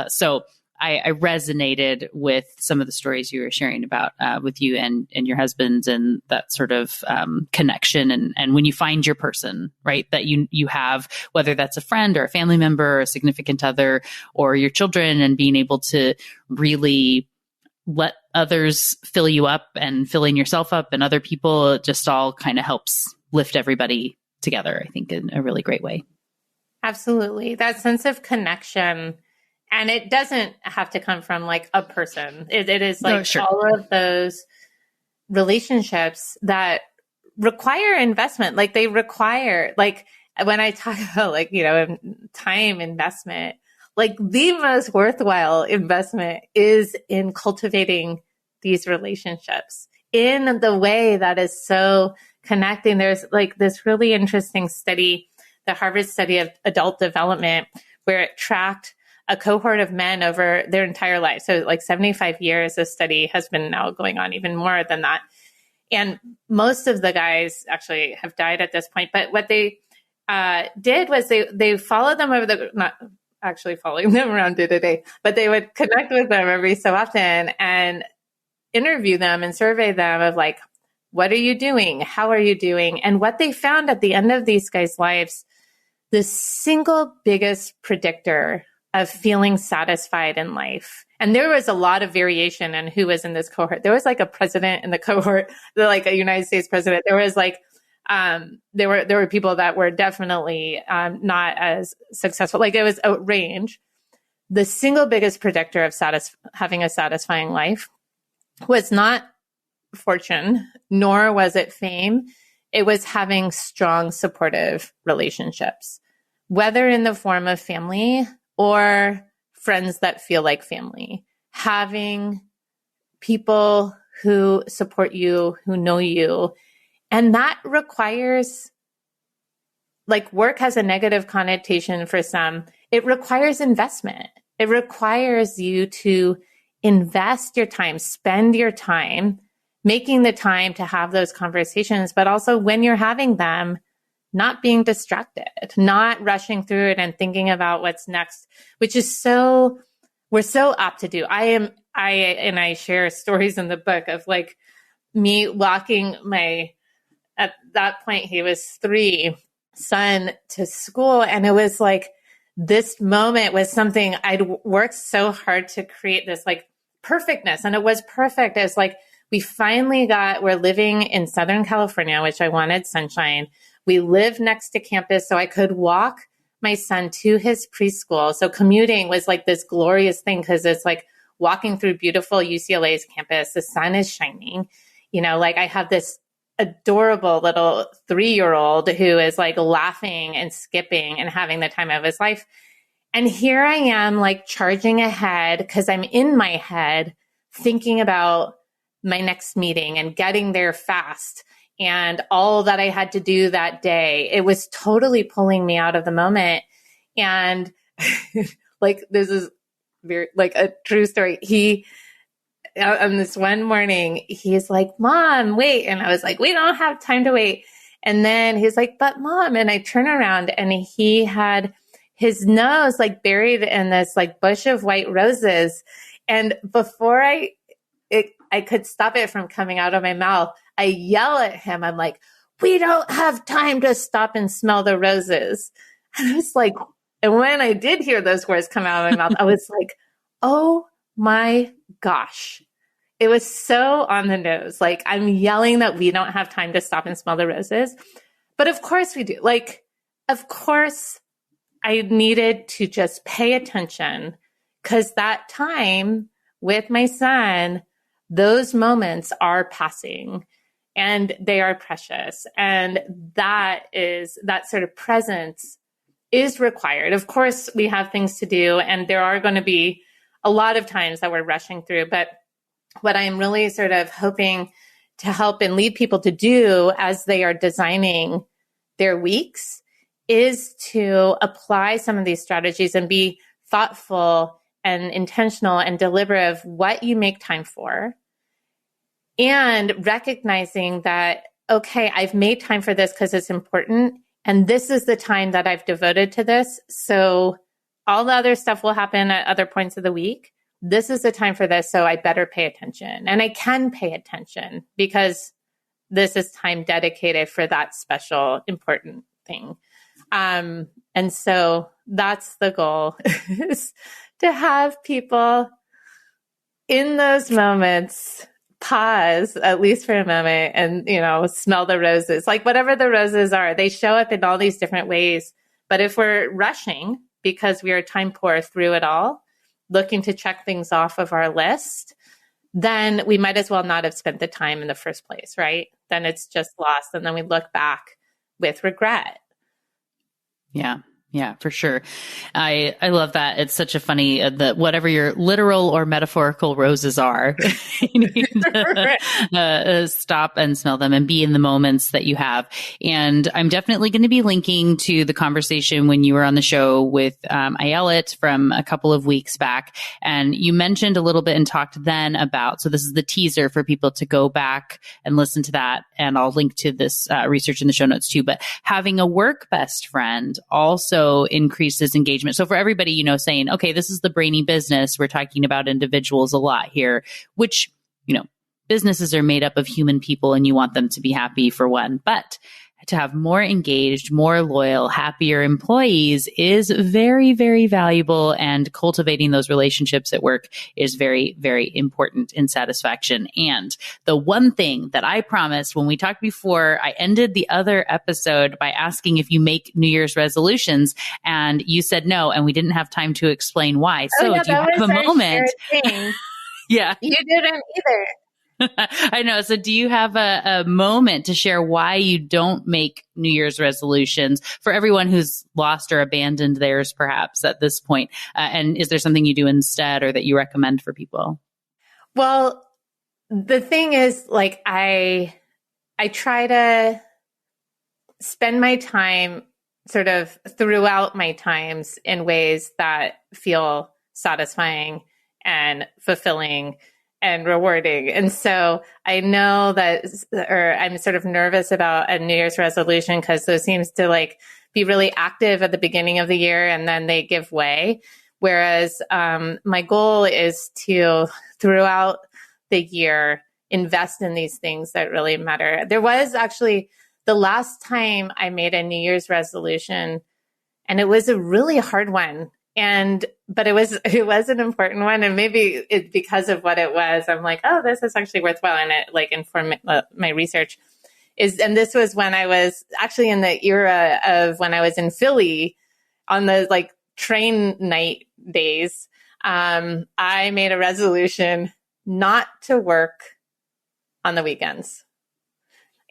So I resonated with some of the stories you were sharing about with you and your husband, and that sort of connection. And when you find your person, right, that you have, whether that's a friend or a family member or a significant other or your children, and being able to really let others fill you up and filling yourself up and other people, it just all kind of helps lift everybody together, I think, in a really great way. Absolutely. That sense of connection. And it doesn't have to come from like a person. It is like all of those relationships that require investment. Like they require, like when I talk about like, time investment, like the most worthwhile investment is in cultivating these relationships in the way that is so connecting. There's like this really interesting study, the Harvard study of adult development, where it tracked a cohort of men over their entire life. So like 75 years, this study has been now going on even more than that. And most of the guys actually have died at this point. But what they did was they followed them over not actually following them around day to day, but they would connect with them every so often and interview them and survey them of like, what are you doing? How are you doing? And what they found at the end of these guys' lives, the single biggest predictor of feeling satisfied in life. And there was a lot of variation in who was in this cohort. There was like a president in the cohort, like a United States president. There was like, there were people that were definitely not as successful. Like it was a range. The single biggest predictor of having a satisfying life was not fortune, nor was it fame. It was having strong, supportive relationships, whether in the form of family or friends that feel like family. Having people who support you, who know you. And that requires, like work has a negative connotation for some. It requires investment. It requires you to invest your time, spend your time, making the time to have those conversations, but also when you're having them, not being distracted, not rushing through it and thinking about what's next, which is we're so apt to do. I share stories in the book of like me walking at that point, he was 3, son to school. And it was like, this moment was something I'd worked so hard to create, this like perfectness. And it was perfect. It was like, we're living in Southern California, which I wanted sunshine. We live next to campus, so I could walk my son to his preschool. So commuting was like this glorious thing because it's like walking through beautiful UCLA's campus. The sun is shining. Like I have this adorable little 3-year-old who is like laughing and skipping and having the time of his life. And here I am like charging ahead because I'm in my head thinking about my next meeting and getting there fast. and all that I had to do that day. It was totally pulling me out of the moment. And like, this is very, like a true story. He, on this one morning, he's like, Mom, wait. And I was like, we don't have time to wait. And then he's like, but Mom, and I turn around and he had his nose like buried in this like bush of white roses. And before I could stop it from coming out of my mouth, I yell at him. I'm like, we don't have time to stop and smell the roses. And I was like, and when I did hear those words come out of my mouth, I was like, oh my gosh. It was so on the nose. Like, I'm yelling that we don't have time to stop and smell the roses. But of course we do. Like, of course I needed to just pay attention, because that time with my son, those moments are passing and they are precious. And that sort of presence is required. Of course, we have things to do, and there are going to be a lot of times that we're rushing through. But what I'm really sort of hoping to help and lead people to do as they are designing their weeks is to apply some of these strategies and be thoughtful and intentional and deliberate of what you make time for, and recognizing that, okay, I've made time for this because it's important, and this is the time that I've devoted to this. So all the other stuff will happen at other points of the week. This is the time for this, so I better pay attention. And I can pay attention because this is time dedicated for that special, important thing. And so that's the goal, is to have people in those moments pause, at least for a moment, and, smell the roses. Like, whatever the roses are, they show up in all these different ways. But if we're rushing because we are time poor through it all, looking to check things off of our list, then we might as well not have spent the time in the first place, right? Then it's just lost. And then we look back with regret. Yeah, for sure. I love that. It's such a funny, that whatever your literal or metaphorical roses are, you need to stop and smell them and be in the moments that you have. And I'm definitely going to be linking to the conversation when you were on the show with Ayelet from a couple of weeks back. And you mentioned a little bit and talked then about, so this is the teaser for people to go back and listen to that. And I'll link to this research in the show notes too. But having a work best friend also increases engagement. So for everybody, saying, okay, this is the Brainy business. We're talking about individuals a lot here, which, businesses are made up of human people and you want them to be happy for one. But to have more engaged, more loyal, happier employees is very, very valuable. And cultivating those relationships at work is very, very important in satisfaction. And the one thing that I promised when we talked before, I ended the other episode by asking if you make New Year's resolutions, and you said no, and we didn't have time to explain why. So do you have a moment? Yeah. You didn't either. I know. So do you have a moment to share why you don't make New Year's resolutions for everyone who's lost or abandoned theirs perhaps at this point? And is there something you do instead or that you recommend for people? Well, the thing is, like, I try to spend my time sort of throughout my times in ways that feel satisfying and fulfilling and rewarding. And so I know that, or I'm sort of nervous about a New Year's resolution because those seems to like be really active at the beginning of the year and then they give way. Whereas my goal is to, throughout the year, invest in these things that really matter. There was actually the last time I made a New Year's resolution, and it was a really hard one. But it was an important one. And maybe it's because of what it was, I'm like, oh, this is actually worthwhile. And it like informed my research and this was when I was actually in the era of when I was in Philly on the like train night days. I made a resolution not to work on the weekends,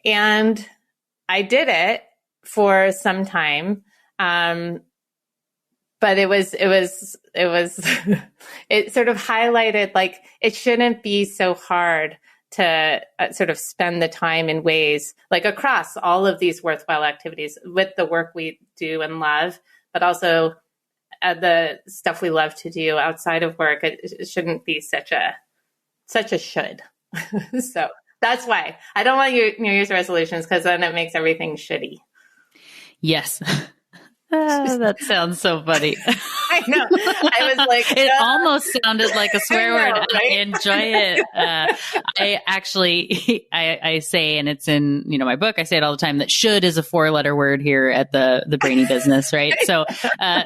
and I did it for some time. But it sort of highlighted, like, it shouldn't be so hard to sort of spend the time in ways like across all of these worthwhile activities with the work we do and love, but also the stuff we love to do outside of work. It shouldn't be such a should. So that's why I don't want your New Year's resolutions, because then it makes everything shitty. Yes. That sounds so funny. I know. I was like, it almost sounded like a swear word. Right? I enjoy it. I actually, I say, and it's in, my book, I say it all the time, that should is a 4-letter word here at the Brainy business, right? So,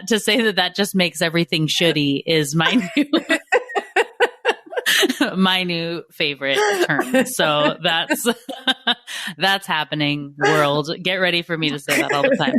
to say that just makes everything shouldy is my new favorite term. So that's happening, world. Get ready for me to say that all the time.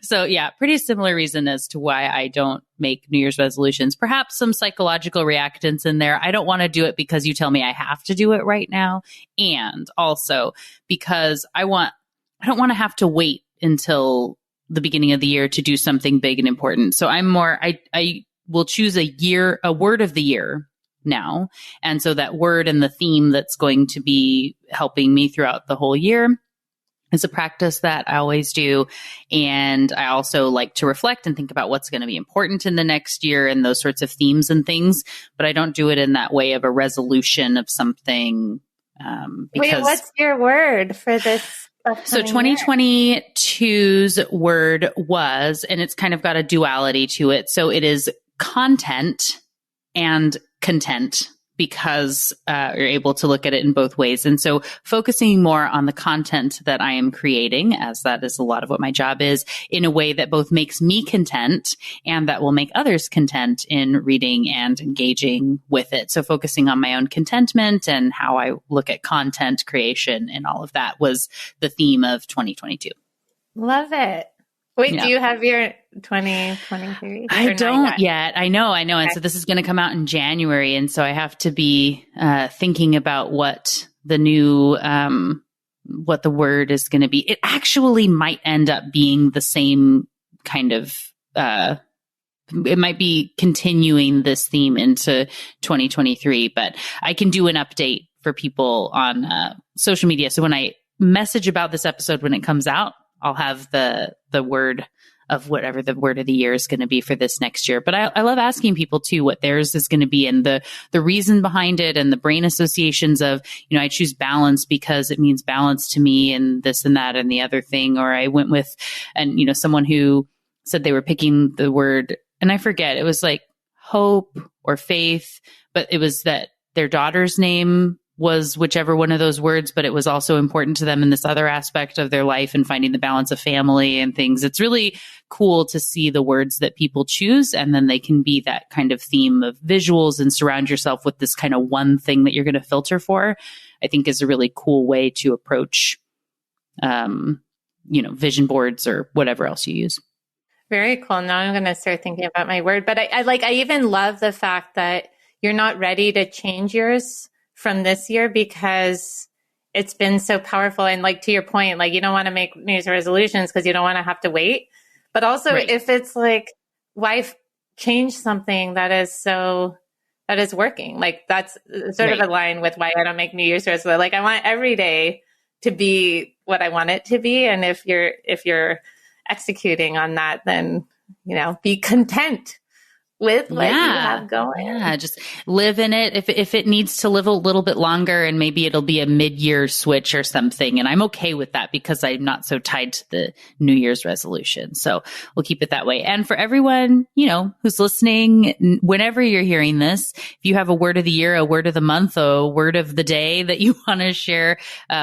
So yeah, pretty similar reason as to why I don't make New Year's resolutions. Perhaps some psychological reactance in there. I don't want to do it because you tell me I have to do it right now. And also because I don't want to have to wait until the beginning of the year to do something big and important. So I will choose a word of the year now. And so that word and the theme that's going to be helping me throughout the whole year is a practice that I always do. And I also like to reflect and think about what's going to be important in the next year and those sorts of themes and things. But I don't do it in that way of a resolution of something. Wait, what's your word for this? So 2022's word was, and it's kind of got a duality to it. So it is content and content, because you're able to look at it in both ways. And so focusing more on the content that I am creating, as that is a lot of what my job is, in a way that both makes me content and that will make others content in reading and engaging with it. So focusing on my own contentment and how I look at content creation and all of that was the theme of 2022. Love it. Wait, yeah. Do you have your 2023? I don't yet. I know. Okay. And so this is going to come out in January. And so I have to be thinking about what the new, what the word is going to be. It actually might end up being the same kind of, it might be continuing this theme into 2023, but I can do an update for people on social media. So when I message about this episode, when it comes out, I'll have the word of whatever the word of the year is going to be for this next year. But I love asking people too what theirs is going to be and the reason behind it and the brain associations of, I choose balance because it means balance to me and this and that and the other thing. Or I went with, and someone who said they were picking the word, and I forget, it was like hope or faith, but it was that their daughter's name was whichever one of those words, but it was also important to them in this other aspect of their life and finding the balance of family and things. It's really cool to see the words that people choose, and then they can be that kind of theme of visuals and surround yourself with this kind of one thing that you're going to filter for. I think is a really cool way to approach, vision boards or whatever else you use. Very cool. Now I'm going to start thinking about my word, but I even love the fact that you're not ready to change yours from this year because it's been so powerful. And like, to your point, like you don't want to make New Year's resolutions because you don't want to have to wait. But also right. If it's like, why change something that is working? Like that's sort right. of a line with why I don't make New Year's resolutions. Like I want every day to be what I want it to be. And if you're executing on that, then, be content with what you have going. Yeah, just live in it. If it needs to live a little bit longer and maybe it'll be a mid-year switch or something. And I'm okay with that because I'm not so tied to the New Year's resolution. So we'll keep it that way. And for everyone, who's listening, whenever you're hearing this, if you have a word of the year, a word of the month, a word of the day that you want to share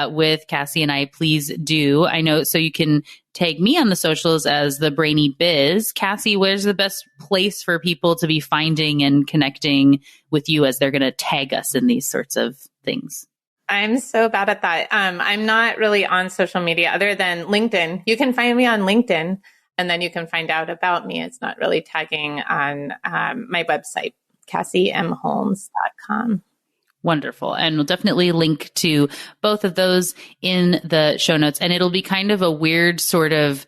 with Cassie and I, please do. I know, so you can tag me on the socials as the Brainy Biz. Cassie, where's the best place for people to be finding and connecting with you as they're going to tag us in these sorts of things? I'm so bad at that. I'm not really on social media other than LinkedIn. You can find me on LinkedIn, and then you can find out about me. It's not really tagging on my website, CassieMHolmes.com. Wonderful. And we'll definitely link to both of those in the show notes. And it'll be kind of a weird sort of,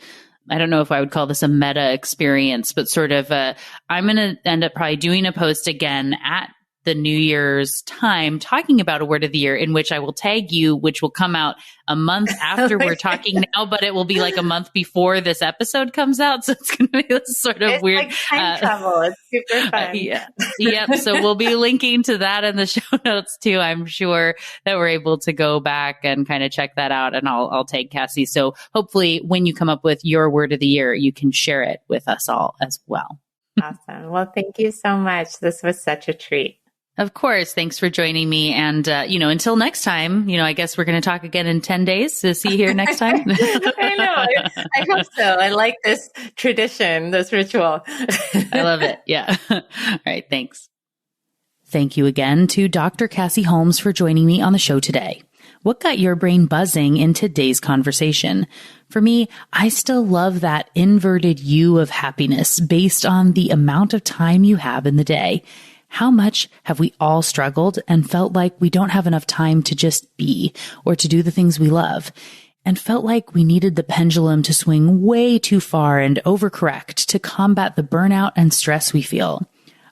I don't know if I would call this a meta experience, but sort of I'm going to end up probably doing a post again at the New Year's time talking about a word of the year in which I will tag you, which will come out a month after we're talking now, but it will be like a month before this episode comes out. So it's going to be this sort of weird like time travel. It's super fun. Yep. So we'll be linking to that in the show notes too. I'm sure that we're able to go back and kind of check that out, and I'll tag Cassie. So hopefully when you come up with your word of the year, you can share it with us all as well. Awesome. Well, thank you so much. This was such a treat. Of course. Thanks for joining me. And, until next time, I guess we're going to talk again in 10 days to see you here next time. I know. I hope so. I like this tradition, this ritual. I love it. Yeah. All right. Thanks. Thank you again to Dr. Cassie Holmes for joining me on the show today. What got your brain buzzing in today's conversation? For me, I still love that inverted U of happiness based on the amount of time you have in the day. How much have we all struggled and felt like we don't have enough time to just be or to do the things we love, and felt like we needed the pendulum to swing way too far and overcorrect to combat the burnout and stress we feel?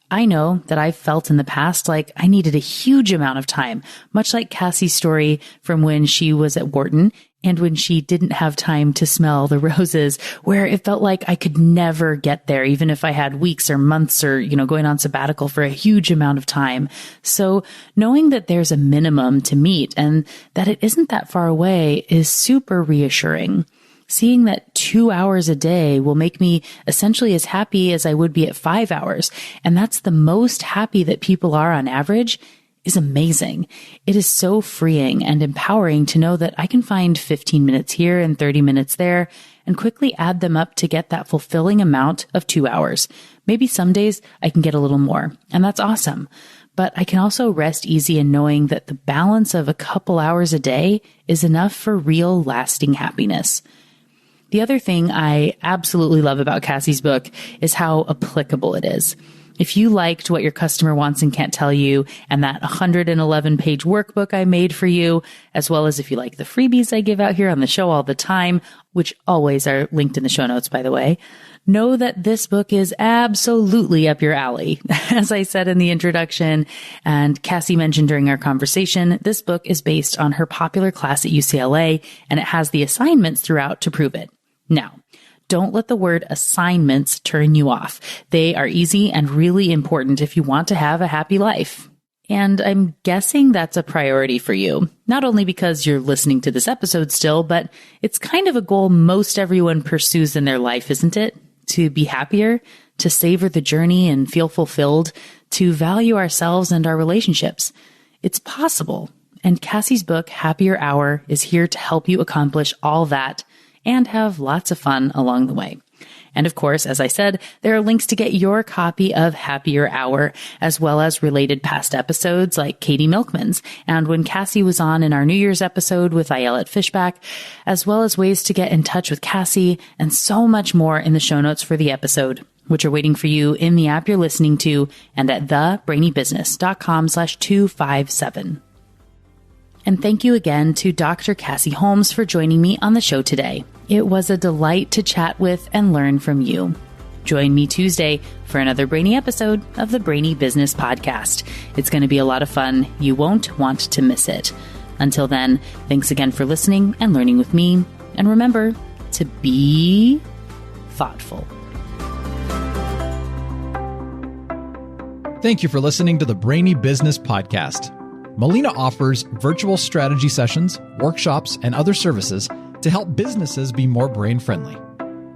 I know that I've felt in the past like I needed a huge amount of time, much like Cassie's story from when she was at Wharton and when she didn't have time to smell the roses, where it felt like I could never get there, even if I had weeks or months or, going on sabbatical for a huge amount of time. So knowing that there's a minimum to meet and that it isn't that far away is super reassuring. Seeing that 2 hours a day will make me essentially as happy as I would be at 5 hours, and that's the most happy that people are on average, is amazing. It is so freeing and empowering to know that I can find 15 minutes here and 30 minutes there and quickly add them up to get that fulfilling amount of 2 hours. Maybe some days I can get a little more, and that's awesome. But I can also rest easy in knowing that the balance of a couple hours a day is enough for real lasting happiness. The other thing I absolutely love about Cassie's book is how applicable it is. If you liked What Your Customer Wants and Can't Tell You and that 111-page workbook I made for you, as well as if you like the freebies I give out here on the show all the time, which always are linked in the show notes, by the way, know that this book is absolutely up your alley. As I said in the introduction, and Cassie mentioned during our conversation, this book is based on her popular class at UCLA, and it has the assignments throughout to prove it. Now, don't let the word assignments turn you off. They are easy and really important if you want to have a happy life. And I'm guessing that's a priority for you, not only because you're listening to this episode still, but it's kind of a goal most everyone pursues in their life, isn't it? To be happier, to savor the journey and feel fulfilled, to value ourselves and our relationships. It's possible. And Cassie's book, Happier Hour, is here to help you accomplish all that and have lots of fun along the way. And of course, as I said, there are links to get your copy of Happier Hour, as well as related past episodes like Katie Milkman's, and when Cassie was on in our New Year's episode with Ayelet Fishback, as well as ways to get in touch with Cassie, and so much more in the show notes for the episode, which are waiting for you in the app you're listening to and at thebrainybusiness.com/257. And thank you again to Dr. Cassie Holmes for joining me on the show today. It was a delight to chat with and learn from you. Join me Tuesday for another Brainy episode of the Brainy Business Podcast. It's going to be a lot of fun. You won't want to miss it. Until then, thanks again for listening and learning with me. And remember to be thoughtful. Thank you for listening to the Brainy Business Podcast. Melina offers virtual strategy sessions, workshops, and other services to help businesses be more brain-friendly.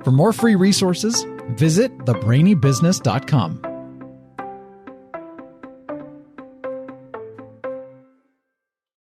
For more free resources, visit thebrainybusiness.com.